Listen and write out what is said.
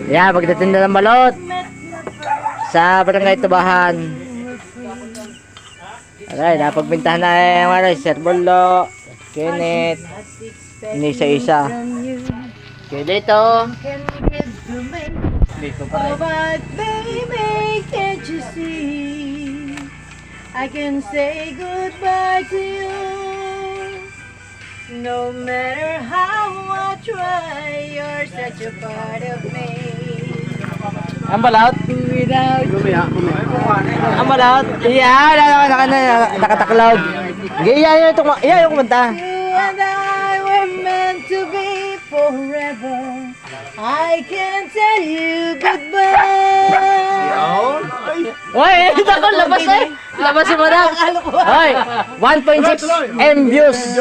Yan, pagtitinda ng balot. Sa Barangay Tubahan. Alright, napagbintahan na yung Sir Bolo, Kenneth, isa-isa. Okay, dito. Dito pa rin. Oh, but baby, can't you see? I can say goodbye to you. No matter how I try, you're such a part of me. Ang balot? Without you. Ang balot? Iya, nakataklog. Iya, yung kumanta. You and I were meant to be forever. I can tell you goodbye. Hoy, ito ko, labas eh. Labas si Madam. Hoy, 1.6 M views.